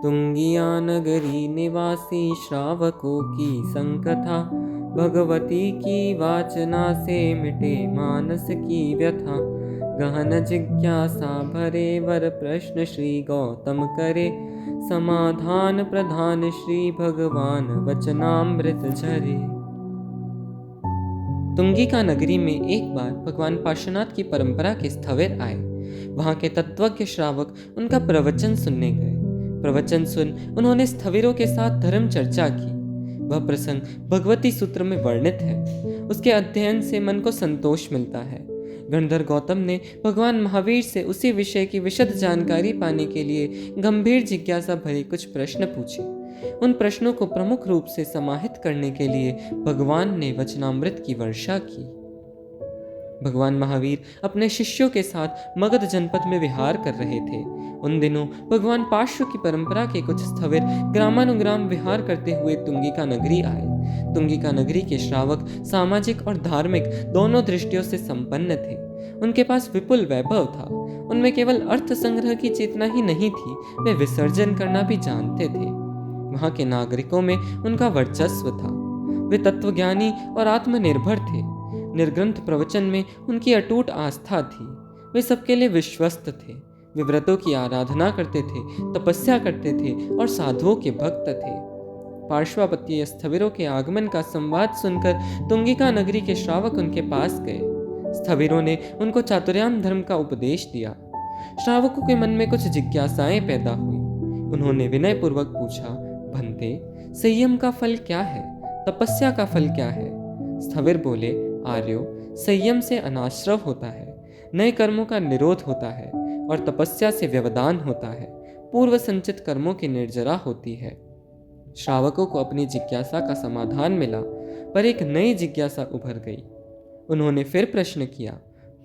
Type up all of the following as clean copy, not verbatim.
तुंगिया नगरी निवासी श्रावकों की संकथा, भगवती की वाचना से मिटे मानस की व्यथा। गहन जिज्ञासा भरे वर प्रश्न श्री गौतम करे, समाधान प्रधान श्री भगवान वचनामृत झरे। तुंगिका नगरी में एक बार भगवान पार्श्वनाथ की परंपरा के स्थविर आए। वहां के तत्वज्ञ श्रावक उनका प्रवचन सुनने गए। प्रवचन सुन उन्होंने स्थविरों के साथ धर्म चर्चा की। वह प्रसंग भगवती सूत्र में वर्णित है। उसके अध्ययन से मन को संतोष मिलता है। गणधर गौतम ने भगवान महावीर से उसी विषय की विशद जानकारी पाने के लिए गंभीर जिज्ञासा भरे कुछ प्रश्न पूछे। उन प्रश्नों को प्रमुख रूप से समाहित करने के लिए भगवान ने वचनामृत की वर्षा की। भगवान महावीर अपने शिष्यों के साथ मगध जनपद में विहार कर रहे थे। उन दिनों भगवान पार्श्व की परंपरा के कुछ स्थविर ग्रामानुग्राम विहार करते हुए तुंगिका नगरी आए। तुंगिका नगरी के श्रावक सामाजिक और धार्मिक दोनों दृष्टियों से संपन्न थे। उनके पास विपुल वैभव था। उनमें केवल अर्थ संग्रह की चेतना ही नहीं थी, वे विसर्जन करना भी जानते थे। वहां के नागरिकों में उनका वर्चस्व था। वे तत्वज्ञानी और आत्मनिर्भर थे। निर्ग्रंथ प्रवचन में उनकी अटूट आस्था थी। वे सबके लिए विश्वस्त थे। वे व्रतों की आराधना करते थे, तपस्या करते थे और साधुओं के भक्त थे। पार्श्वापत्य स्थविरों के आगमन का संवाद सुनकर तुंगिका नगरी के श्रावक उनके पास गए। स्थविरों ने उनको चातुर्याम धर्म का उपदेश दिया। श्रावकों के मन में कुछ जिज्ञासाएं पैदा हुई। उन्होंने विनय पूर्वक पूछा, भंते, संयम का फल क्या है? तपस्या का फल क्या है? स्थविर बोले, आर्यो, संयम से अनाश्रव होता है, नए कर्मों का निरोध होता है और तपस्या से व्यवधान होता है। पूर्व संचित कर्मों की निर्जरा होती है। श्रावकों को अपनी जिज्ञासा का समाधान मिला, पर एक नई जिज्ञासा उभर गई। उन्होंने फिर प्रश्न किया,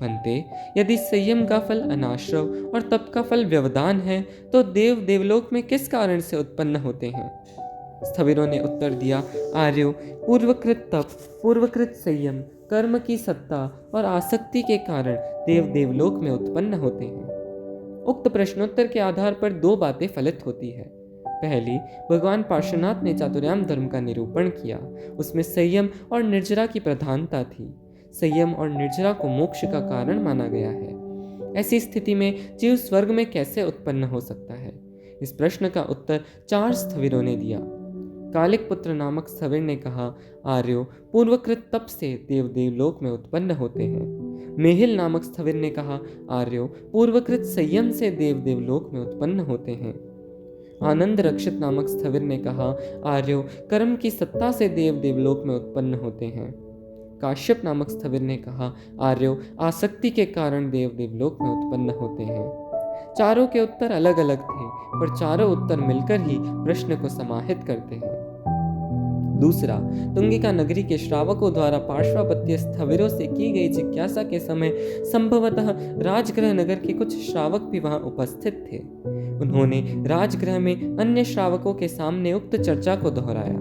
भंते, यदि संयम का फल अनाश्रव और तप का फल व्यवधान है, तो देव देवलोक में किस कारण से उत्पन्न होते हैं? स्थविरों ने उत्तर दिया, आर्यो, पूर्वकृत तप, पूर्वकृत संयम, कर्म की सत्ता और आसक्ति के कारण देव देवलोक में उत्पन्न होते हैं। उक्त प्रश्नोत्तर के आधार पर दो बातें फलित होती है। पहली, भगवान पार्श्वनाथ ने चातुर्याम धर्म का निरूपण किया। उसमें संयम और निर्जरा की प्रधानता थी। संयम और निर्जरा को मोक्ष का कारण माना गया है। ऐसी स्थिति में जीव स्वर्ग में कैसे उत्पन्न हो सकता है? इस प्रश्न का उत्तर 4 स्थविरों ने दिया। कालिक पुत्र नामक स्थविर ने कहा, आर्यो, पूर्वकृत तप से देव देवलोक में उत्पन्न होते हैं। मेहिल नामक स्थविर ने कहा, आर्यो, पूर्वकृत संयम से देव देवलोक में उत्पन्न होते हैं। आनंद रक्षित नामक स्थविर ने कहा, आर्यो, कर्म की सत्ता से देव देवलोक में उत्पन्न होते हैं। काश्यप नामक स्थविर ने कहा, आर्यो, आसक्ति के कारण देव देवलोक में उत्पन्न होते हैं। चारों के उत्तर अलग अलग थे, पर चारों उत्तर मिलकर ही प्रश्न को समाहित करते हैं। दूसरा, तुंगिका नगरी के श्रावकों द्वारा पार्श्वापत्य स्थविरों से की गई जिज्ञासा के समय संभवतः राजगृह नगर के कुछ श्रावक भी वहां उपस्थित थे। उन्होंने राजगृह में अन्य श्रावकों के सामने उक्त चर्चा को दोहराया।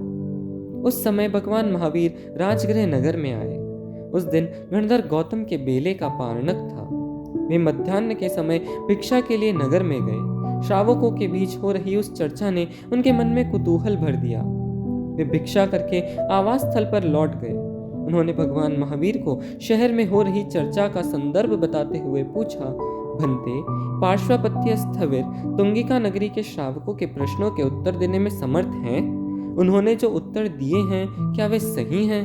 उस समय भगवान महावीर राजगृह नगर में आए। उस दिन गणधर गौतम के बेले का पारणक था। वे मध्याह्न के समय भिक्षा के लिए नगर में गए। श्रावकों के बीच हो रही उस चर्चा ने उनके मन में कुतूहल भर दिया। वे भिक्षा करके आवास स्थल पर लौट गए। उन्होंने भगवान महावीर को शहर में हो रही चर्चा का संदर्भ बताते हुए पूछा, भंते, पार्श्वापत्य स्थविर तुंगिका नगरी के श्रावकों के प्रश्नों के उत्तर देने में समर्थ हैं? उन्होंने जो उत्तर दिए हैं, क्या वे सही हैं?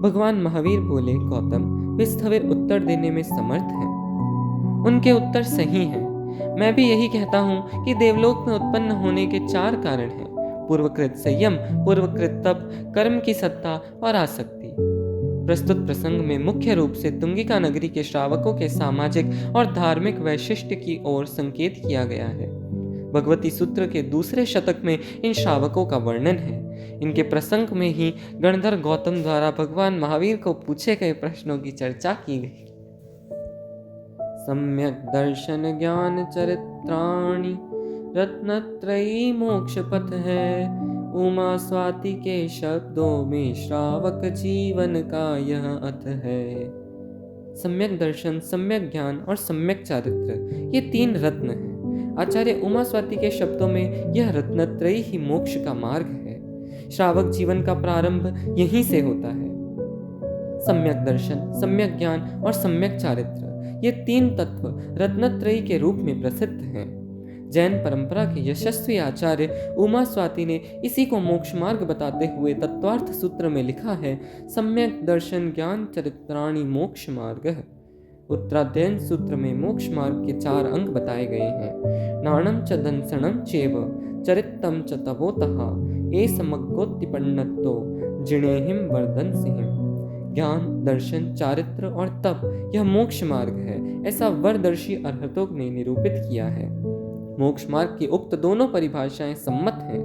भगवान महावीर बोले, गौतम, वे स्थविर उत्तर देने में समर्थ हैं। उनके उत्तर सही हैं। मैं भी यही कहता हूँ कि देवलोक में उत्पन्न होने के 4 कारण हैं: पूर्वकृत संयम, पूर्वकृत तप, कर्म की सत्ता और आसक्ति। प्रस्तुत प्रसंग में मुख्य रूप से तुंगिका नगरी के श्रावकों के सामाजिक और धार्मिक वैशिष्ट्य की ओर संकेत किया गया है। भगवती सूत्र के दूसरे शतक में इन श्रावकों का वर्णन है। इनके प्रसंग में ही गणधर गौतम द्वारा भगवान महावीर को पूछे गए प्रश्नों की चर्चा की गई। सम्यक दर्शन ज्ञान चरित्राणि रत्नत्रयी मोक्ष पथ है। उमा स्वाति के शब्दों में श्रावक जीवन का यह अर्थ है। सम्यक दर्शन, सम्यक ज्ञान और सम्यक चारित्र, ये 3 रत्न हैं। आचार्य उमा स्वाति के शब्दों में यह रत्नत्रयी ही मोक्ष का मार्ग है। श्रावक जीवन का प्रारंभ यहीं से होता है। सम्यक दर्शन, सम्यक ज्ञान और सम्यक चारित्र, ये तीन तत्व रत्नत्रयी के रूप में प्रसिद्ध हैं। जैन परंपरा के यशस्वी आचार्य उमा स्वाति ने इसी को मोक्ष मार्ग बताते हुए तत्वार्थ सूत्र में लिखा है, सम्यक दर्शन ज्ञान चरित्राणि मोक्ष मार्ग। उत्तराध्ययन सूत्र में मोक्ष मार्ग के 4 अंग बताए गए हैं। नाणम च दंसणम चेव चरित्रम च तवोतः ए समग्गोत्तिपन्नतो जिणेहिम वर्धन सिंह। ज्ञान, दर्शन, चारित्र और तप यह मोक्ष मार्ग है, ऐसा वरदर्शी अरहतों ने निरूपित किया है। मोक्ष मार्ग की उक्त दोनों परिभाषाएं सम्मत हैं।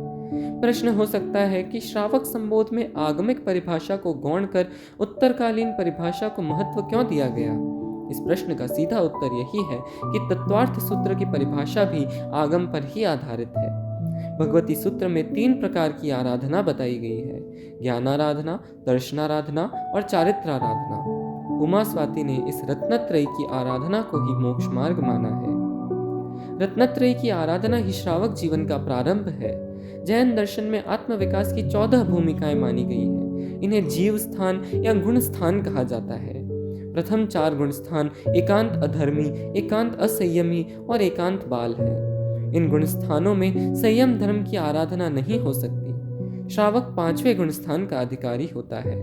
प्रश्न हो सकता है कि श्रावक संबोध में आगमिक परिभाषा को गौण कर उत्तरकालीन परिभाषा को महत्व क्यों दिया गया? इस प्रश्न का सीधा उत्तर यही है कि तत्वार्थ सूत्र की परिभाषा भी आगम पर ही आधारित है। भगवती सूत्र में 3 प्रकार की आराधना बताई गई है, ज्ञानाराधना, दर्शनाराधना और चारित्राराधना। उमा स्वाति ने इस रत्नत्रयी की आराधना को ही मोक्ष मार्ग माना है। रत्नत्रयी की आराधना ही श्रावक जीवन का प्रारंभ है। जैन दर्शन में आत्म विकास की 14 भूमिकाएं मानी गई हैं। इन्हें जीव स्थान या गुण स्थान कहा जाता है। प्रथम 4 गुण स्थान एकांत अधर्मी, एकांत असंयमी और एकांत बाल है। इन गुण स्थानों में संयम धर्म की आराधना नहीं हो सकती। श्रावक 5वें गुण स्थान का अधिकारी होता है।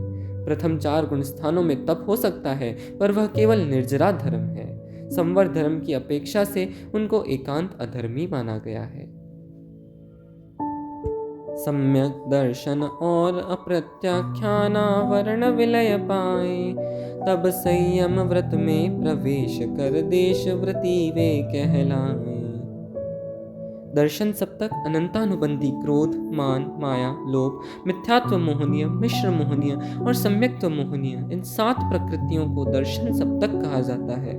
प्रथम 4 गुण स्थानों में तप हो सकता है, पर वह केवल निर्जरा धर्म है। संवर धर्म की अपेक्षा से उनको एकांत अधर्मी माना गया है। सम्यक दर्शन और अप्रत्याख्यानावरण विलय पाए, तब संयम व्रत में प्रवेश कर देश व्रती वे कहलाए। दर्शन सप्तक अनंतानुबंधी क्रोध, मान, माया, लोभ, मिथ्यात्व मोहनीय, मिश्र मोहनीय और सम्यक्त्व मोहनीय, इन 7 प्रकृतियों को दर्शन सप्तक कहा जाता है।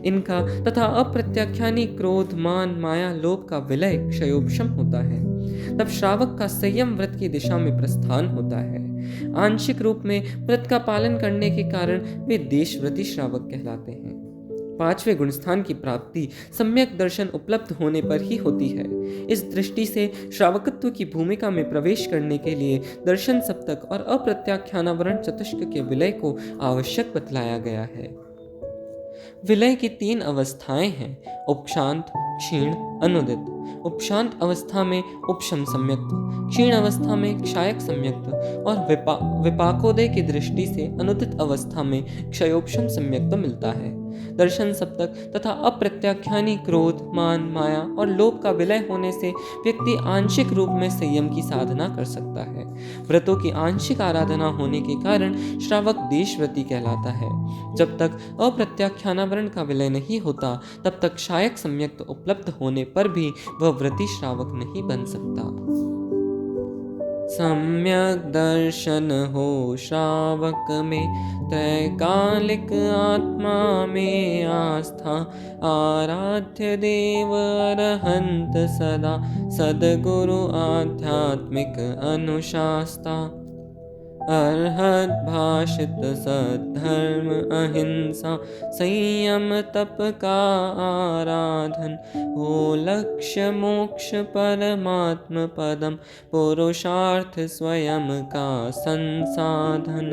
इनका तथा अप्रत्याख्यानी क्रोध, मान, माया, लोभ का विलय क्षयोपशम होता है। तब श्रावक का संयम व्रत की दिशा में प्रस्थान होता है। आंशिक रूप में व्रत का पालन करने के कारण वे देशव्रती श्रावक कहलाते हैं। 5वें गुणस्थान की प्राप्ति सम्यक दर्शन उपलब्ध होने पर ही होती है। इस दृष्टि से श्रावकत्व की भूमिका में प्रवेश करने के लिए दर्शन सप्तक और अप्रत्याख्यानावरण चतुष्क के विलय को आवश्यक बतलाया गया है। विलय की 3 अवस्थाएं हैं, उपशांत, क्षीण, अनुदित। उपशांत अवस्था में उपशम सम्यक्त्व, क्षीण अवस्था में क्षायक सम्यक्त्व और विपाकोदय की दृष्टि से अनुदित अवस्था में क्षयोपशम सम्यक्त्व मिलता है। दर्शन सप्तक तथा अप्रत्याख्यानी क्रोध, मान, माया और लोभ का विलय होने से व्यक्ति आंशिक रूप में संयम की साधना कर सकता है। व्रतों की आंशिक आराधना होने के कारण श्रावक देशव्रती कहलाता है। जब तक अप्रत्याख्यानावरण का विलय नहीं होता, तब तक क्षायक सम्यक्त्व उपलब्ध होने पर भी वह व्रती श्रावक नहीं बन सकता। सम्यक दर्शन हो श्रावक में, त्रैकालिक आत्मा में आस्था, आराध्य देव अरहंत सदा, सद्गुरु आध्यात्मिक अनुशास्ता। अर्हत भाषित सद्धर्म अहिंसा, संयम तप का आराधन, हो लक्ष्य मोक्ष परमात्म पदम, पुरुषार्थ स्वयं का संसाधन।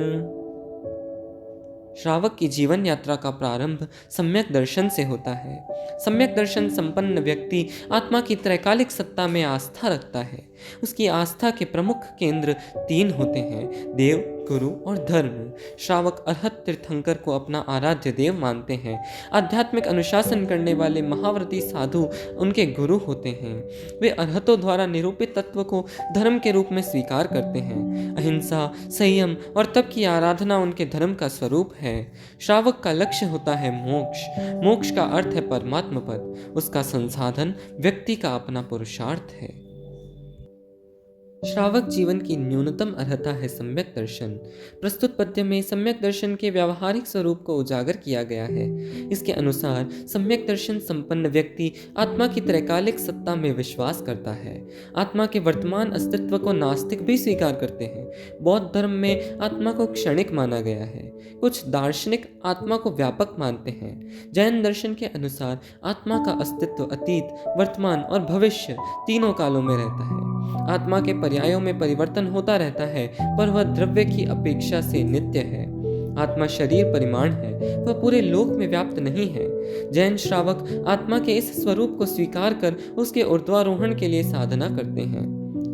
श्रावक की जीवन यात्रा का प्रारंभ सम्यक दर्शन से होता है। सम्यक दर्शन संपन्न व्यक्ति आत्मा की त्रैकालिक सत्ता में आस्था रखता है। उसकी आस्था के प्रमुख केंद्र 3 होते हैं, देव, गुरु और धर्म। श्रावक अरहत तीर्थंकर को अपना आराध्य देव मानते हैं। आध्यात्मिक अनुशासन करने वाले महाव्रती साधु उनके गुरु होते हैं। वे अरहतों द्वारा निरूपित तत्व को धर्म के रूप में स्वीकार करते हैं। अहिंसा, संयम और तप की आराधना उनके धर्म का स्वरूप है। श्रावक का लक्ष्य होता है मोक्ष। मोक्ष का अर्थ है परमात्म पद। उसका संसाधन व्यक्ति का अपना पुरुषार्थ है। श्रावक जीवन की न्यूनतम अर्हता है सम्यक दर्शन। प्रस्तुत पद्य में सम्यक दर्शन के व्यावहारिक स्वरूप को उजागर किया गया है। इसके अनुसार सम्यक दर्शन संपन्न व्यक्ति आत्मा की त्रैकालिक सत्ता में विश्वास करता है। आत्मा के वर्तमान अस्तित्व को नास्तिक भी स्वीकार करते हैं। बौद्ध धर्म में आत्मा को क्षणिक माना गया है। कुछ दार्शनिक आत्मा को व्यापक मानते हैं। जैन दर्शन के अनुसार आत्मा का अस्तित्व अतीत, वर्तमान और भविष्य तीनों कालों में रहता है। आत्मा के पर्यायों में परिवर्तन होता रहता है, पर वह द्रव्य की अपेक्षा से नित्य है। आत्मा शरीर परिमाण है, वह पूरे लोक में व्याप्त नहीं है। जैन श्रावक आत्मा के इस स्वरूप को स्वीकार कर उसके ऊर्ध्वारोहण के लिए साधना करते हैं।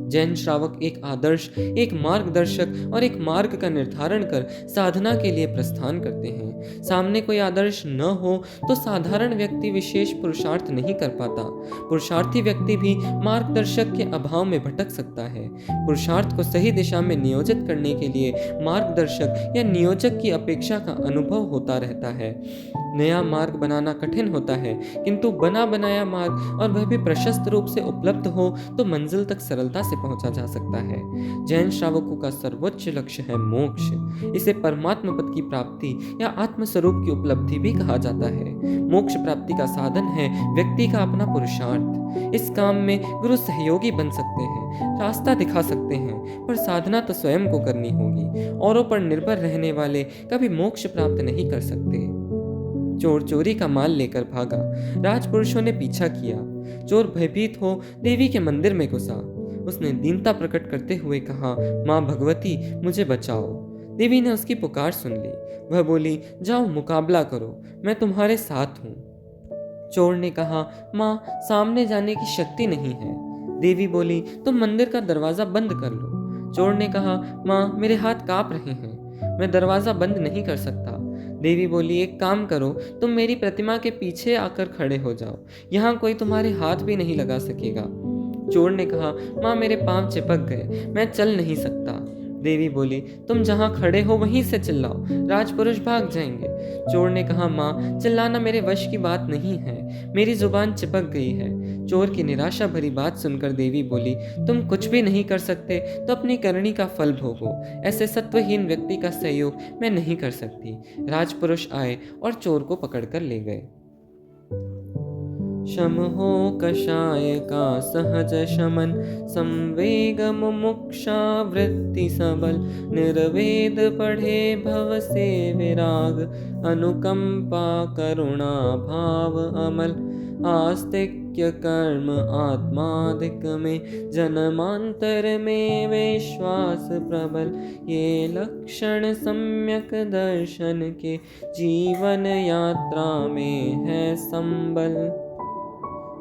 जैन श्रावक एक आदर्श, एक मार्गदर्शक और एक मार्ग का निर्धारण कर साधना के लिए प्रस्थान करते हैं। सामने कोई आदर्श न हो तो साधारण व्यक्ति विशेष पुरुषार्थ नहीं कर पाता। पुरुषार्थी व्यक्ति भी मार्गदर्शक के अभाव में भटक सकता है। पुरुषार्थ को सही दिशा में नियोजित करने के लिए मार्गदर्शक या नियोजक की अपेक्षा का अनुभव होता रहता है। नया मार्ग बनाना कठिन होता है, किंतु बना बनाया मार्ग और वह भी प्रशस्त रूप से उपलब्ध हो तो मंजिल तक सरलता से पहुंचा जा सकता है। जैन श्रावकों का सर्वोच्च लक्ष्य है मोक्ष। इसे परमात्म पद की प्राप्ति या आत्म स्वरूप की उपलब्धि भी कहा जाता है। मोक्ष प्राप्ति का साधन है व्यक्ति का अपना पुरुषार्थ। इस काम में गुरु सहयोगी बन सकते हैं, रास्ता दिखा सकते हैं, पर साधना तो स्वयं को करनी होगी। औरों पर निर्भर रहने वाले कभी मोक्ष प्राप्त नहीं कर सकते। चोर चोरी का माल लेकर भागा, राजपुरुषों ने पीछा किया। चोर भयभीत हो देवी के मंदिर में घुसा। उसने दीनता प्रकट करते हुए कहा, माँ भगवती मुझे बचाओ। देवी ने उसकी पुकार सुन ली। वह बोली, जाओ मुकाबला करो, मैं तुम्हारे साथ हूँ। चोर ने कहा, माँ सामने जाने की शक्ति नहीं है। देवी बोली, तुम मंदिर का दरवाजा बंद कर लो। चोर ने कहा, माँ मेरे हाथ कांप रहे हैं, मैं दरवाजा बंद नहीं कर सकता। देवी बोली, एक काम करो, तुम मेरी प्रतिमा के पीछे आकर खड़े हो जाओ, यहाँ कोई तुम्हारे हाथ भी नहीं लगा सकेगा। चोर ने कहा, माँ मेरे पांव चिपक गए, मैं चल नहीं सकता। देवी बोली, तुम जहाँ खड़े हो वहीं से चिल्लाओ, राजपुरुष भाग जाएंगे। चोर ने कहा, माँ चिल्लाना मेरे वश की बात नहीं है, मेरी जुबान चिपक गई है। चोर की निराशा भरी बात सुनकर देवी बोली, तुम कुछ भी नहीं कर सकते तो अपनी करनी का फल भोगो। ऐसे सत्वहीन व्यक्ति का सहयोग मैं नहीं कर सकती। राजपुरुष आए और चोर को पकड़कर ले गए। शम हो कषाय का सहज शमन, संवेग मुमुक्षा वृत्ति सबल। निर्वेद पढ़े भव से विराग, अनुकंपा करुणा भाव अमल। आस्तिक्य कर्म आत्माधिक में, जन्मांतर में विश्वास प्रबल। ये लक्षण सम्यक दर्शन के, जीवन यात्रा में है संबल।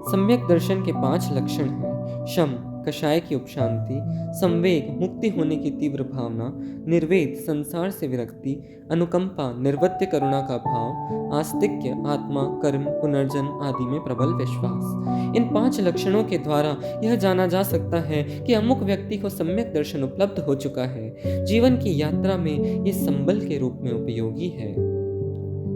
सम्यक दर्शन के 5 लक्षण हैं। शम कषाय की उपशांति, संवेग मुक्ति होने की तीव्र भावना, निर्वेद संसार से विरक्ति, अनुकंपा निर्वत्य करुणा का भाव, आस्तिक्य आत्मा कर्म पुनर्जन्म आदि में प्रबल विश्वास। इन 5 लक्षणों के द्वारा यह जाना जा सकता है कि अमुक व्यक्ति को सम्यक दर्शन उपलब्ध हो चुका है। जीवन की यात्रा में ये संबल के रूप में उपयोगी है।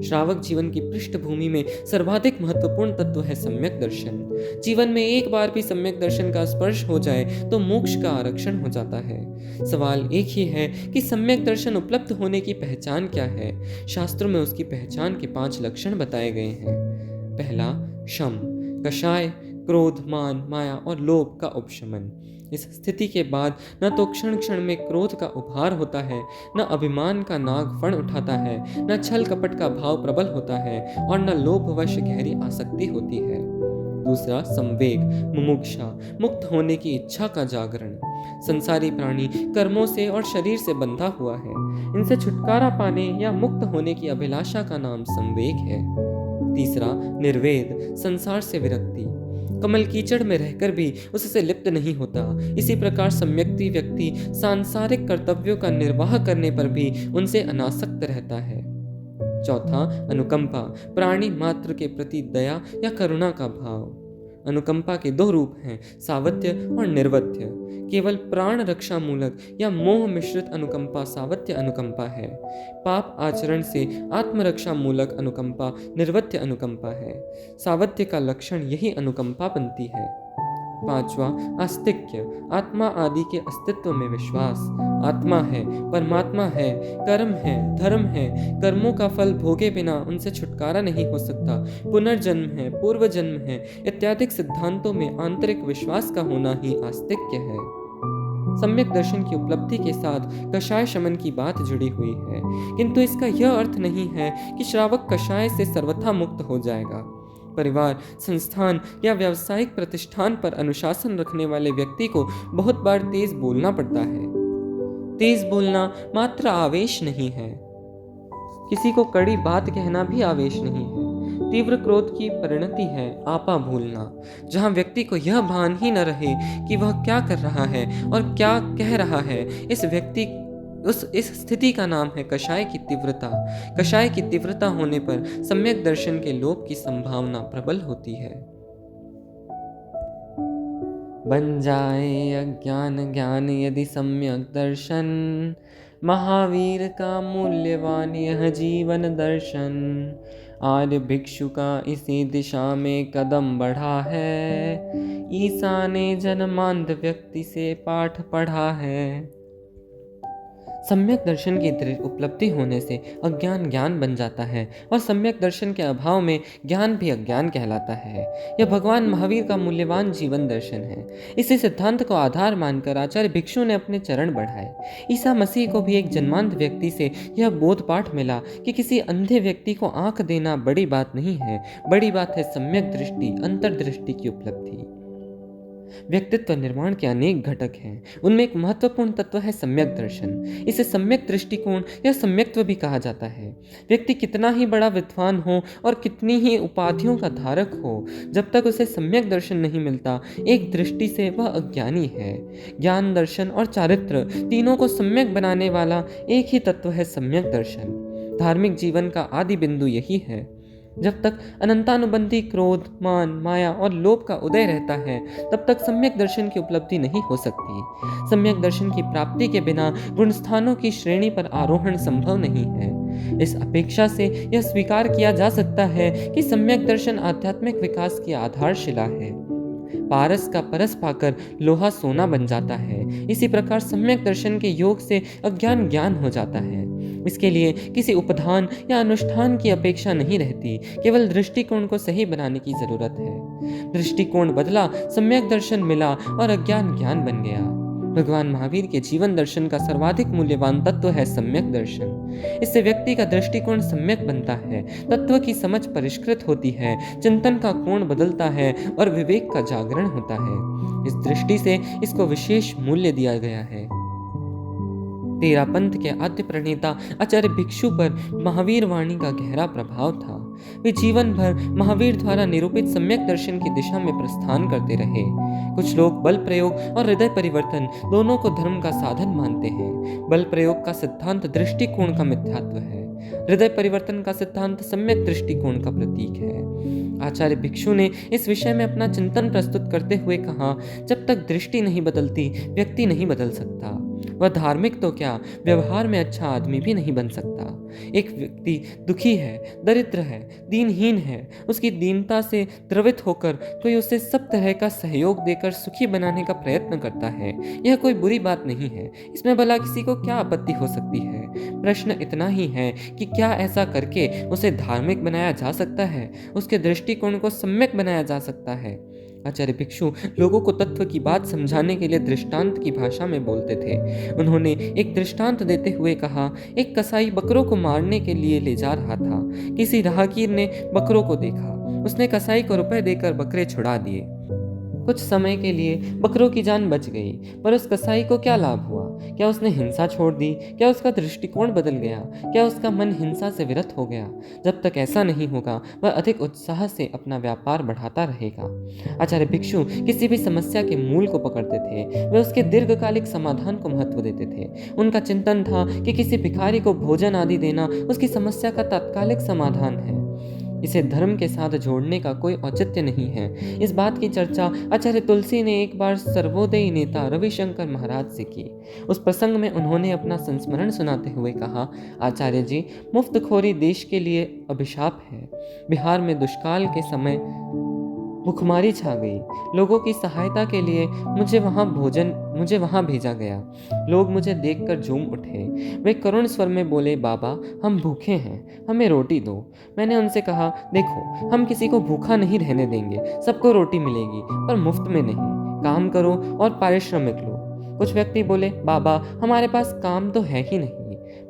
श्रावक जीवन की पृष्ठभूमि में सर्वाधिक महत्वपूर्ण तत्व है सम्यक दर्शन। जीवन में एक बार भी सम्यक दर्शन का स्पर्श हो जाए तो मोक्ष का आरक्षण हो जाता है। सवाल एक ही है कि सम्यक दर्शन उपलब्ध होने की पहचान क्या है। शास्त्रों में उसकी पहचान के 5 लक्षण बताए गए हैं। पहला, शम कषाय, क्रोध मान माया और लोभ का उपशमन। इस स्थिति के बाद न तो क्षण क्षण में क्रोध का उभार होता है, न अभिमान का नाग फण उठाता है, न छल कपट का भाव प्रबल होता है और न लोभवश गहरी आसक्ति होती है। दूसरा, संवेग मुमुक्षा, मुक्त होने की इच्छा का जागरण। संसारी प्राणी कर्मों से और शरीर से बंधा हुआ है। इनसे छुटकारा पाने या मुक्त होने की अभिलाषा का नाम संवेग है। तीसरा, निर्वेद संसार से विरक्ति। कमल कीचड़ में रहकर भी उससे लिप्त नहीं होता। इसी प्रकार सम्यक्ति व्यक्ति सांसारिक कर्तव्यों का निर्वाह करने पर भी उनसे अनासक्त रहता है। चौथा, अनुकंपा, प्राणी मात्र के प्रति दया या करुणा का भाव। अनुकंपा के 2 रूप हैं, सावत्य और निर्वत्य। केवल प्राण रक्षा मूलक या मोह मिश्रित अनुकंपा सावत्य अनुकंपा है। पाप आचरण से आत्मरक्षा मूलक अनुकंपा निर्वत्य अनुकंपा है। सावत्य का लक्षण यही अनुकंपा बनती है। पांचवा, आस्तिक्य, आत्मा आदि के अस्तित्व में विश्वास। आत्मा है, परमात्मा है, कर्म है, धर्म है, कर्मों का फल भोगे बिना उनसे छुटकारा नहीं हो सकता, पुनर्जन्म है, पूर्व जन्म है इत्यादि सिद्धांतों में आंतरिक विश्वास का होना ही आस्तिक्य है। सम्यक दर्शन की उपलब्धि के साथ कषाय शमन की बात जुड़ी हुई है, किंतु इसका यह अर्थ नहीं है कि श्रावक कषाय से सर्वथा मुक्त हो जाएगा। परिवार, संस्थान या व्यावसायिक प्रतिष्ठान पर अनुशासन रखने वाले व्यक्ति को बहुत बार तेज बोलना पड़ता है। तेज बोलना मात्र आवेश नहीं है, किसी को कड़ी बात कहना भी आवेश नहीं है। तीव्र क्रोध की परिणति है आपा भूलना, जहां व्यक्ति को यह भान ही न रहे कि वह क्या कर रहा है और क्या कह रहा है। इस स्थिति का नाम है कषाय की तीव्रता। कषाय की तीव्रता होने पर सम्यक दर्शन के लोप की संभावना प्रबल होती है। बन जाए अज्ञान ज्ञान यदि सम्यक दर्शन, महावीर का मूल्यवान यह जीवन दर्शन। आर्य भिक्षु का इसी दिशा में कदम बढ़ा है, ईसा ने जन्मांध व्यक्ति से पाठ पढ़ा है। सम्यक दर्शन की उपलब्धि होने से अज्ञान ज्ञान बन जाता है और सम्यक दर्शन के अभाव में ज्ञान भी अज्ञान कहलाता है। यह भगवान महावीर का मूल्यवान जीवन दर्शन है। इसी सिद्धांत को आधार मानकर आचार्य भिक्षु ने अपने चरण बढ़ाए। ईसा मसीह को भी एक जन्मांध व्यक्ति से यह बोध पाठ मिला कि किसी अंधे व्यक्ति को आंख देना बड़ी बात नहीं है, बड़ी बात है सम्यक दृष्टि, अंतर्दृष्टि की उपलब्धि। व्यक्तित्व निर्माण के अनेक घटक हैं, उनमें एक महत्वपूर्ण तत्व है सम्यक दर्शन। इसे सम्यक दृष्टिकोण या सम्यक्त्व भी कहा जाता है। व्यक्ति कितना ही बड़ा विद्वान हो और कितनी ही उपाधियों का धारक हो, जब तक उसे सम्यक दर्शन नहीं मिलता, एक दृष्टि से वह अज्ञानी है। ज्ञान, दर्शन और चारित्र तीनों को सम्यक बनाने वाला एक ही तत्व है सम्यक दर्शन। धार्मिक जीवन का आदि बिंदु यही है। जब तक अनंतानुबंधी क्रोध, मान, माया और लोभ का उदय रहता है, तब तक सम्यक दर्शन की उपलब्धि नहीं हो सकती। सम्यक दर्शन की प्राप्ति के बिना गुणस्थानों की श्रेणी पर आरोहण संभव नहीं है। इस अपेक्षा से यह स्वीकार किया जा सकता है कि सम्यक दर्शन आध्यात्मिक विकास की आधारशिला है। पारस का परस पाकर लोहा सोना बन जाता है, इसी प्रकार सम्यक दर्शन के योग से अज्ञान ज्ञान हो जाता है। इसके लिए किसी उपधान या अनुष्ठान की अपेक्षा नहीं रहती, केवल दृष्टिकोण को सही बनाने की जरूरत है। दृष्टिकोण बदला, सम्यक दर्शन मिला और अज्ञान ज्ञान बन गया। भगवान महावीर के जीवन दर्शन का सर्वाधिक मूल्यवान तत्व है सम्यक दर्शन। इससे व्यक्ति का दृष्टिकोण सम्यक बनता है, तत्व की समझ परिष्कृत होती है, चिंतन का कोण बदलता है और विवेक का जागरण होता है। इस दृष्टि से इसको विशेष मूल्य दिया गया है। तेरा पंथ के आद्य प्रणेता आचार्य भिक्षु पर महावीर वाणी का गहरा प्रभाव था। वे जीवन भर महावीर द्वारा निरूपित सम्यक दर्शन की दिशा में प्रस्थान करते रहे। कुछ लोग बल प्रयोग और हृदय परिवर्तन दोनों को धर्म का साधन मानते हैं। बल प्रयोग का सिद्धांत दृष्टिकोण का मिथ्यात्व है, हृदय परिवर्तन का सिद्धांत सम्यक दृष्टिकोण का प्रतीक है। आचार्य भिक्षु ने इस विषय में अपना चिंतन प्रस्तुत करते हुए कहा, जब तक दृष्टि नहीं बदलती, व्यक्ति नहीं बदल सकता। वह धार्मिक तो क्या, व्यवहार में अच्छा आदमी भी नहीं बन सकता। एक व्यक्ति दुखी है, दरिद्र है, दीनहीन है, उसकी दीनता से द्रवित होकर कोई उसे सब तरह का सहयोग देकर सुखी बनाने का प्रयत्न करता है, यह कोई बुरी बात नहीं है। इसमें भला किसी को क्या आपत्ति हो सकती है? प्रश्न इतना ही है कि क्या ऐसा करके उसे धार्मिक बनाया जा सकता है, उसके दृष्टिकोण को सम्यक बनाया जा सकता है? आचार्य भिक्षु लोगों को तत्व की बात समझाने के लिए दृष्टांत की भाषा में बोलते थे। उन्होंने एक दृष्टांत देते हुए कहा, एक कसाई बकरों को मारने के लिए ले जा रहा था। किसी राहगीर ने बकरों को देखा, उसने कसाई को रुपए देकर बकरे छुड़ा दिए। कुछ समय के लिए बकरों की जान बच गई, पर उस कसाई को क्या लाभ हुआ? क्या उसने हिंसा छोड़ दी? क्या उसका दृष्टिकोण बदल गया? क्या उसका मन हिंसा से विरत हो गया? जब तक ऐसा नहीं होगा, वह अधिक उत्साह से अपना व्यापार बढ़ाता रहेगा। आचार्य भिक्षु किसी भी समस्या के मूल को पकड़ते थे, वे उसके दीर्घकालिक समाधान को महत्व देते थे। उनका चिंतन था कि किसी भिखारी को भोजन आदि देना उसकी समस्या का तात्कालिक समाधान है, इसे धर्म के साथ जोड़ने का कोई औचित्य नहीं है। इस बात की चर्चा आचार्य तुलसी ने एक बार सर्वोदयी नेता रविशंकर महाराज से की। उस प्रसंग में उन्होंने अपना संस्मरण सुनाते हुए कहा, आचार्य जी, मुफ्तखोरी देश के लिए अभिशाप है। बिहार में दुष्काल के समय भुखमरी छा गई। लोगों की सहायता के लिए मुझे वहाँ भेजा गया। लोग मुझे देखकर झूम उठे। वे करुण स्वर में बोले, बाबा, हम भूखे हैं, हमें रोटी दो। मैंने उनसे कहा, देखो, हम किसी को भूखा नहीं रहने देंगे, सबको रोटी मिलेगी, पर मुफ्त में नहीं। काम करो और पारिश्रमिक लो। कुछ व्यक्ति बोले, बाबा, हमारे पास काम तो है ही नहीं।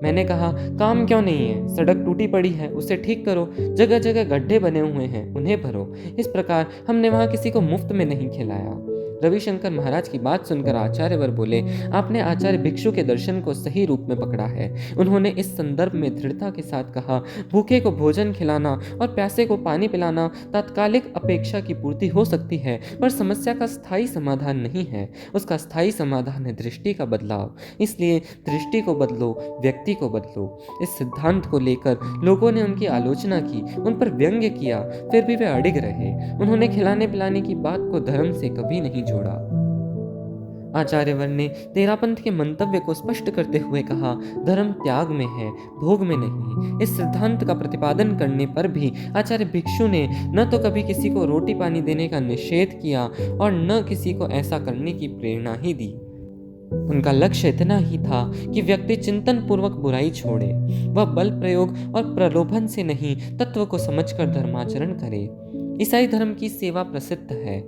मैंने कहा, काम क्यों नहीं है? सड़क टूटी पड़ी है, उसे ठीक करो। जगह जगह गड्ढे बने हुए हैं, उन्हें भरो। इस प्रकार हमने वहां किसी को मुफ्त में नहीं खिलाया। रविशंकर महाराज की बात सुनकर आचार्यवर बोले, आपने आचार्य भिक्षु के दर्शन को सही रूप में पकड़ा है। उन्होंने इस संदर्भ में दृढ़ता के साथ कहा, भूखे को भोजन खिलाना और प्यासे को पानी पिलाना तात्कालिक अपेक्षा की पूर्ति हो सकती है, पर समस्या का स्थायी समाधान नहीं है। उसका स्थायी समाधान है दृष्टि का बदलाव। इसलिए दृष्टि को बदलो, व्यक्ति को बदलो। इस सिद्धांत को लेकर लोगों ने उनकी आलोचना की, उन पर व्यंग्य किया, फिर भी वे अडिग रहे। उन्होंने खिलाने पिलाने की बात को धर्म से कभी नहीं जोड़ा। आचार्यवर ने तेरापंथ के मंतव्य को स्पष्ट करते हुए कहा, धर्म त्याग में है, भोग में नहीं। इस सिद्धांत का प्रतिपादन करने पर भी आचार्य भिक्षु ने न तो कभी किसी को रोटी पानी देने का निषेध किया और न किसी को ऐसा करने की प्रेरणा ही दी। उनका लक्ष्य इतना ही था कि व्यक्ति चिंतन पूर्वक बुराई छोड़े। वह बल प्रयोग और प्रलोभन से नहीं, तत्व को समझकर धर्माचरण करे। ईसाई धर्म की सेवा प्रसिद्ध है।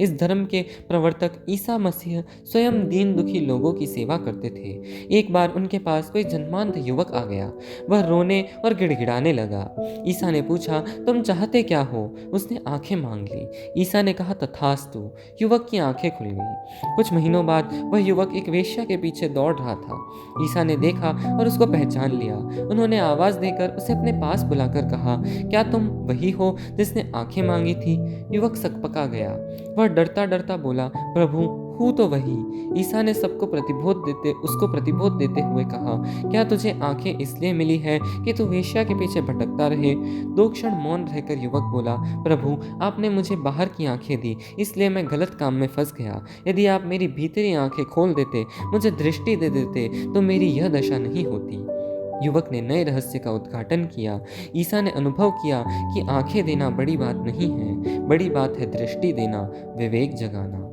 इस धर्म के प्रवर्तक ईसा मसीह स्वयं दीन दुखी लोगों की सेवा करते थे। एक बार उनके पास कोई जन्मांध युवक आ गया। वह रोने और गिड़गिड़ाने लगा। ईसा ने पूछा, तुम चाहते क्या हो? उसने आंखें मांग ली। ईसा ने कहा, तथास्तु। युवक की आंखें खुल गई। कुछ महीनों बाद वह युवक एक वेश्या के पीछे दौड़ रहा था। ईसा ने देखा और उसको पहचान लिया। उन्होंने आवाज देकर उसे अपने पास बुलाकर कहा, क्या तुम वही हो जिसने आंखें मांगी थी? युवक सकपका गया। वह डरता डरता बोला, प्रभु, हूँ तो वही। ईसा ने उसको प्रतिबोध देते हुए कहा, क्या तुझे आंखें इसलिए मिली है कि तू वेश्या के पीछे भटकता रहे? 2 क्षण मौन रहकर युवक बोला, प्रभु, आपने मुझे बाहर की आंखें दी, इसलिए मैं गलत काम में फंस गया। यदि आप मेरी भीतरी आंखें खोल देते, मुझे दृष्टि दे देते, तो मेरी यह दशा नहीं होती। युवक ने नए रहस्य का उद्घाटन किया। ईसा ने अनुभव किया कि आंखें देना बड़ी बात नहीं है, बड़ी बात है दृष्टि देना, विवेक जगाना।